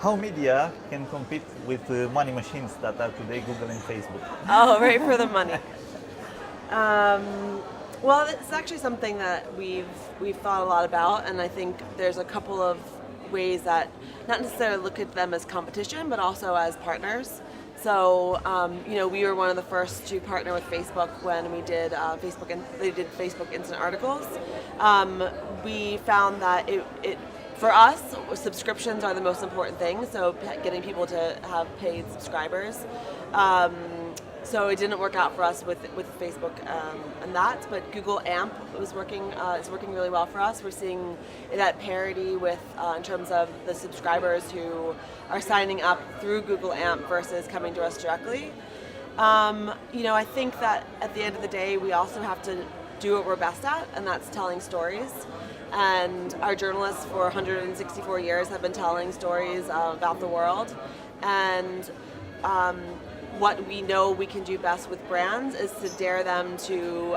How media can compete with the money machines that are today Google and Facebook? Oh, right, for the money. Well, it's actually something that we've thought a lot about, and I think there's a couple of ways that not necessarily look at them as competition, but also as partners. So, we were one of the first to partner with Facebook when we did they did Facebook Instant Articles. We found that it for us, subscriptions are the most important thing. So, getting people to have paid subscribers. So it didn't work out for us with Facebook and that, but Google AMP is working really well for us. We're seeing it at parity with in terms of the subscribers who are signing up through Google AMP versus coming to us directly. I think that at the end of the day, we also have to do what we're best at, and that's telling stories. And our journalists for 164 years have been telling stories about the world, and what we know we can do best with brands is to dare them to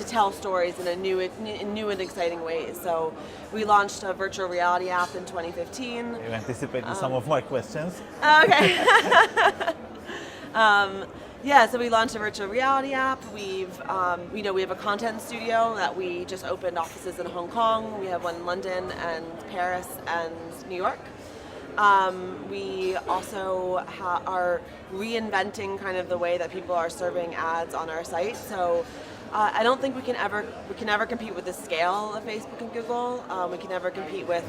tell stories in new and exciting ways. So we launched a virtual reality app in 2015. You anticipated some of my questions. Okay. So we launched a virtual reality app. We have a content studio that we just opened offices in Hong Kong. We have one in London and Paris and New York. We also are reinventing kind of the way that people are serving ads on our site. So I don't think we can ever compete with the scale of Facebook and Google. We can never compete with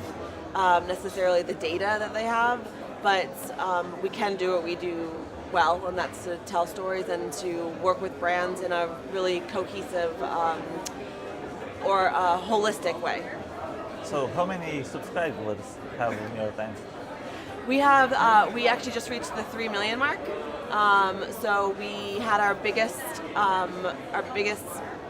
necessarily the data that they have, but we can do what we do well, and that's to tell stories and to work with brands in a really cohesive or holistic way. So how many subscribers have New York Times? We actually just reached the 3 million mark. So we had our biggest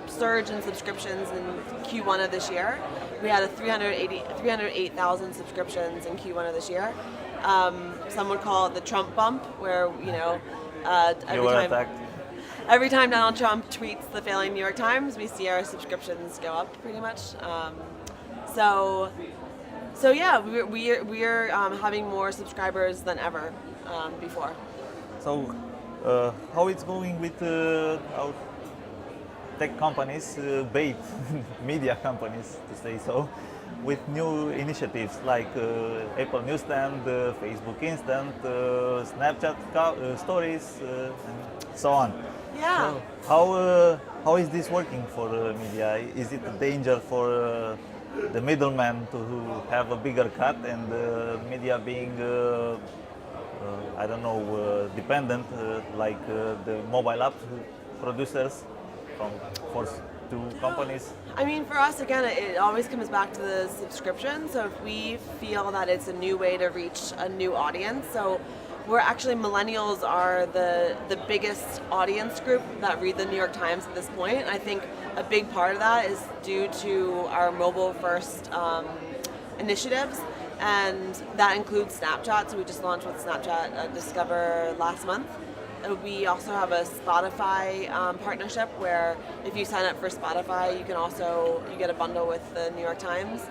surge in subscriptions in Q1 of this year. We had 308,000 subscriptions in Q1 of this year. Some would call it the Trump bump, where every time Donald Trump tweets the failing New York Times, we see our subscriptions go up pretty much. So yeah, we're having more subscribers than ever before. So how it's going with our tech companies, bait media companies to say so, with new initiatives like Apple Newsstand, Facebook Instant, Snapchat Stories, and so on. Yeah. So how is this working for media? Is it a danger for the middleman to have a bigger cut and media being, dependent like the mobile app producers from two companies? I mean, for us, again, it always comes back to the subscription. So if we feel that it's a new way to reach a new audience, so millennials are the biggest audience group that read the New York Times at this point. I think a big part of that is due to our mobile first initiatives, and that includes Snapchat. So we just launched with Snapchat Discover last month. We also have a Spotify partnership where if you sign up for Spotify, you get a bundle with the New York Times,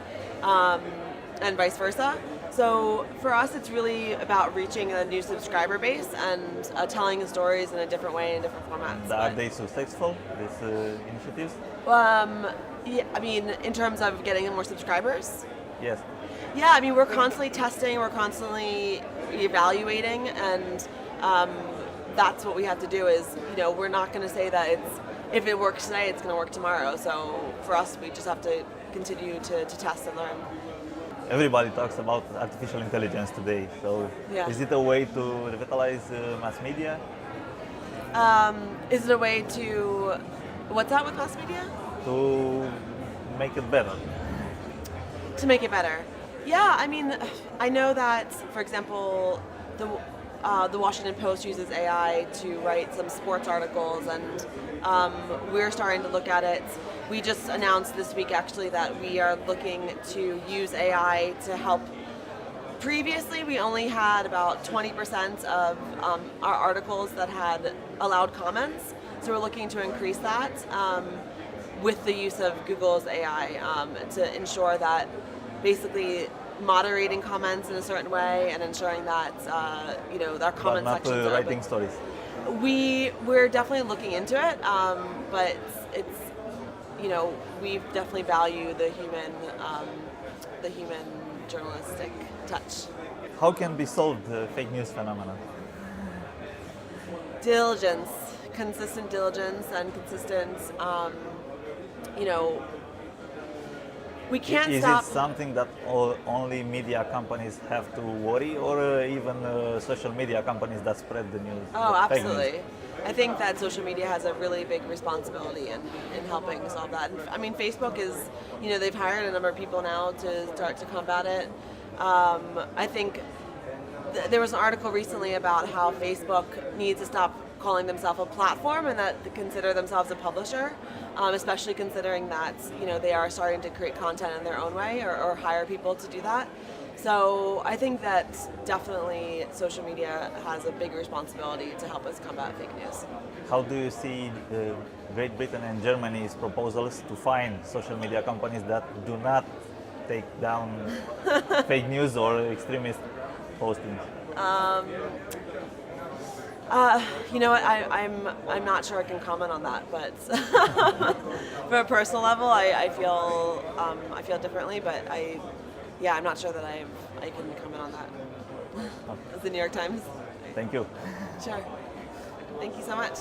and vice versa. So for us, it's really about reaching a new subscriber base and telling stories in a different way, in different formats. Are they successful, these initiatives? In terms of getting more subscribers? Yes. Yeah, I mean, we're constantly testing, we're constantly evaluating, and that's what we have to do is, we're not going to say that if it works today, it's going to work tomorrow. So for us, we just have to continue to test and learn. Everybody talks about artificial intelligence today. So Is it a way to revitalize mass media? Is it a way to, what's that with mass media? To make it better. To make it better. Yeah, I mean, I know that, for example, the Washington Post uses AI to write some sports articles, and we're starting to look at it. We just announced this week actually that we are looking to use AI to help. Previously, we only had about 20% of our articles that had allowed comments, so we're looking to increase that with the use of Google's AI to ensure that basically moderating comments in a certain way and ensuring that our But comment not sections are writing stories. We're definitely looking into it, but it's we definitely value the human journalistic touch. How can be solved the fake news phenomenon? Diligence, consistent diligence, and consistent. We can't Is stop. it something that only media companies have to worry, or even social media companies that spread the news? Oh, the fake news? absolutely. I think that social media has a really big responsibility in helping solve that. And, I mean, Facebook is, they've hired a number of people now to start to combat it. I think there was an article recently about how Facebook needs to stop calling themselves a platform and that they consider themselves a publisher, especially considering that they are starting to create content in their own way or hire people to do that. So I think that definitely social media has a big responsibility to help us combat fake news. How do you see Great Britain and Germany's proposals to fine social media companies that do not take down fake news or extremist postings? You know what? I'm not sure I can comment on that, but from a personal level, I feel differently. But I'm not sure that I can comment on that. It's the New York Times. Thank you. Sure. Thank you so much.